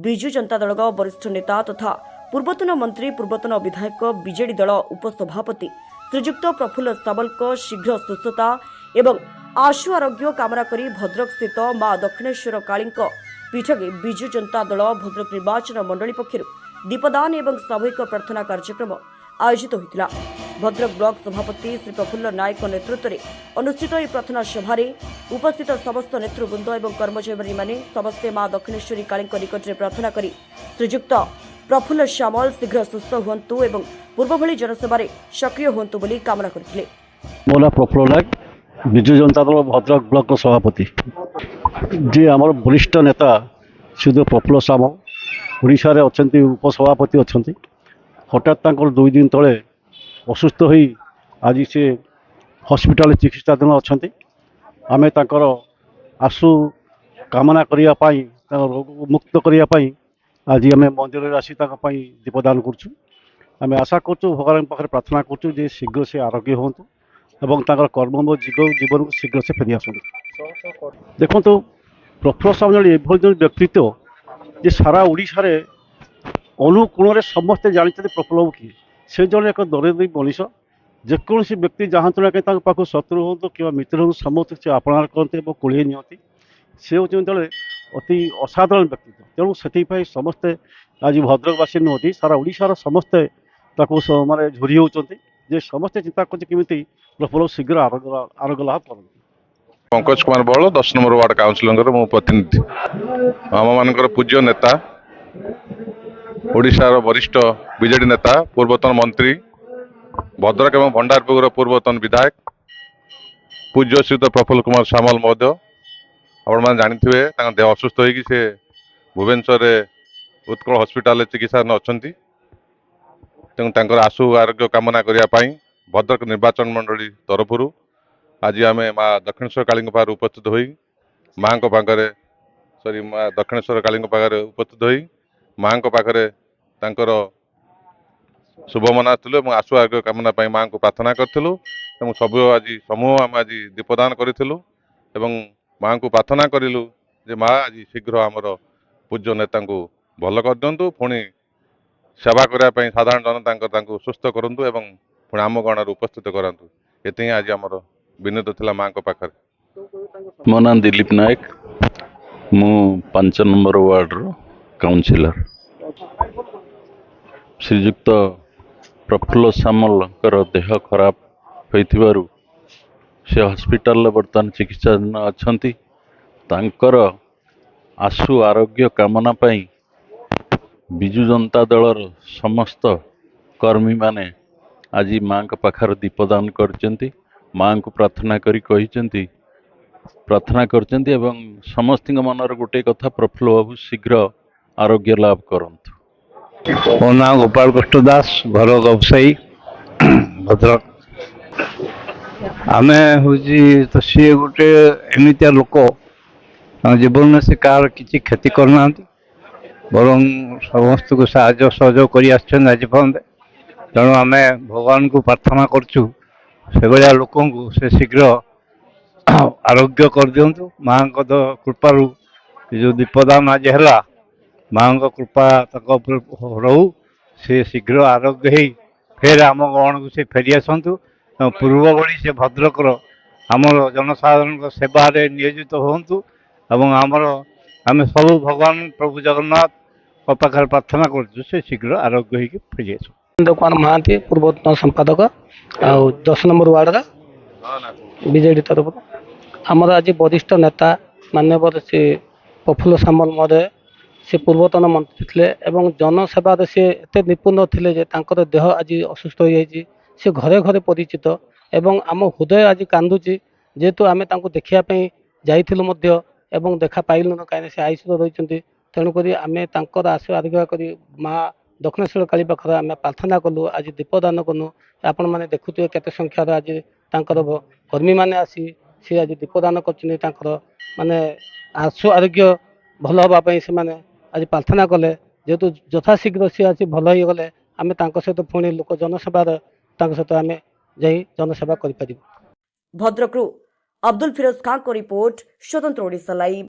विजु जनता दल वरिष्ठ नेता तथा पूर्वतन मंत्री पूर्वतन विधायक बीजेडी दल उपसभापति श्रीजुक्त प्रफुल्ल सामल शीघ्र सुस्थता एवं आशु आरोग्य कामना करी भद्रक स्थित मां दक्षिणेश्वर काली पीठगे विजु जनता दल भद्रक निर्वाचन मंडली पक्षर दीपदान एवं सामूहिक प्रार्थना कार्यक्रम आयोजित होता। भद्रक ब्लॉक सभापति श्री प्रफुल्ल नायक नेतृत्व में अनुष्ठित यह प्रार्थना सभा उपस्थित समस्त नेतृवृंद और कर्मचारी माने समस्ते मां दक्षिणेश्वरी काली निकट में प्रार्थना करी श्रीजुक्त प्रफुल्ल सामल शीघ्र सुस्थ हुंतु एवं पूर्व भली जनसेवारे सक्रिय हुंतु बोली कामना करथिले। मोला प्रफुल्ल नायक विजु जनता दल भद्रक ब्लॉक सभापति जी आमर वरिष्ठ नेता श्री प्रफुल्ल सामल ओडिशा रे अछंती उपसभापति अछंती हठात 2 दिन तले असुस्थ होई आज से हॉस्पिटल चिकित्साधीन अछंती आमे तांकर आशु कामना करिया पाई रोग मुक्त करिया पाई आज आम मंदिर में आसी दीपदान करुँ। आम आशा करूँ भगवान पाखे प्रार्थना करूँ जे शीघ्र से आरोग्य हूँ एवं कर्म जीवन को शीघ्र से फेरी आसतु। देखो तो प्रफुल्ल सामल एभली जो व्यक्तित्व जे सारा ओडिशा रे अनुकोण समस्ते जानते प्रफुल्ल किए से जन एक दरिद्री मनीष जेकोसी व्यक्ति जहाँतु ना कहीं पाख शत्रु हूँ कि मित्र हूँ समस्त से आपणार करते कोड़े नियंती से हूँ अति असाधारण व्यक्तित्व तेणु से समस्ते आज भद्रकवासी नुहति सारा ओडिशार समस्ते माने झुरी होती जे समस्ते चिंता करते प्रफुल्ल शीघ्र आरोग्य लाभ कर। पंकज कुमार बल 10 नंबर वार्ड काउंसिलर मो प्रतिनिधि आम मान पूज्य नेता ओडिशार वरिष्ठ बीजेडी नेता पूर्वतन मंत्री भद्रक एवं भंडारपुर पूर्वतन विधायक पूज्य श्रीयुत प्रफुल्ल कुमार सामल महोदय आपण मैंने जानी देह असुस्थ होगी से भुवनेश्वर उत्कल हॉस्पिटल चिकित्सा अच्छा तेणु आशु आरोग्य कामना करने भद्रक निर्वाचन मंडली तरफ आज आम माँ दक्षिणेश्वर काली पाखे उपस्थित हो माँ पाखे सॉरी माँ दक्षिणेश्वर काली पाखे उपस्थित हो माँ पाखे शुभ मनालु आशु आरोग्य कामना माँ को प्रार्थना करूँ सब आज समूह आम आज दीपदान करूँ माँ को प्रार्थना करूँ जे माँ आज शीघ्र आमर पूज्य नेता को भल कर दिंतु पुणी सेवा करने साधारण जनता सुस्थ करूँ एवं पुणी आम गण उपस्थित करातु ये आज आमर विनोद थिला माँ को पाखर। मो ना दिलीप नायक मु 5 नंबर वार्ड काउंसिलर श्रीजुक्त प्रफुल्ल सामल देह खराब होइथिबारु से हॉस्पिटल बर्तमान चिकित्सा अच्छी तांकर आशु आरोग्य कामना पाई विजु जनता दलर समस्त कर्मी माने आज माँ का पाखर दीपदान करचंती माँ को प्रार्थना करी कहिचंती प्रार्थना करचंती एवं समस्त मनर गोटे कथा प्रफुल्ल बाबू शीघ्र आरोग्य लाभ करंतु। मो ना गोपाल कृष्ण दास घर व्यवसायी भद्रक आमे हूँ तो सी गोटे एमतिया लोक जीवन में से कार किसी क्षति करना बर समस्त को साहाय्य सहयोग कर आज पर्यंत तेणु आम भगवान को प्रार्थना करूँ से भाया लोक से शीघ्र आरोग्य कर दिंतु माँ कृपारू जो दीपदान आज है माँ कृपा रहू से शीघ्र आरोग्य हो फेर आम गण को से फेरी आसतु पूर्व भली से भद्रकर आमर जनसाधारण सेवा नियोजित हूँ एवं आमर आम सब भगवान प्रभु जगन्नाथ पाखे प्रार्थना कर शीघ्र आरोग्य हो फेरी आस। कुमार महांती पूर्वतन संपादक आ 10 नंबर वार्ड बीजेडी तरफ आमर आज वरिष्ठ नेता माननीय श्री प्रफुल्ल सामल महोदय से पूर्वतन मंत्री थे एवं जनसेवा से एत निपुण थे देह आज असुस्थ हो जाए से घरे घरे परिचित एवं आम हृदय आज कांदुची जेहेतु आम देखापी जाइलु एवं देखा पाइलुन कहीं से आईसीयू रही तेणुक आम आशु आरोग्य कर माँ दक्षिणेश्वर काली पाखर आम प्रार्थना कलु आज दीपदान कलु आपण मैंने देखुए केते संख्यार आज कर्मी मैंने आसी सी आज दीपदान कर माने आशु आरोग्य भल हाँपाई से आज प्रार्थना कले जेहेतु यथाशीघ्र सी आज भल हो गले आम सहित पुणी लोक जनसेवार सहित आम जा जनसेवा कर। भद्रकरू अब्दुल फिरोज खान को रिपोर्ट स्वतंत्र ओडिशा लाइव।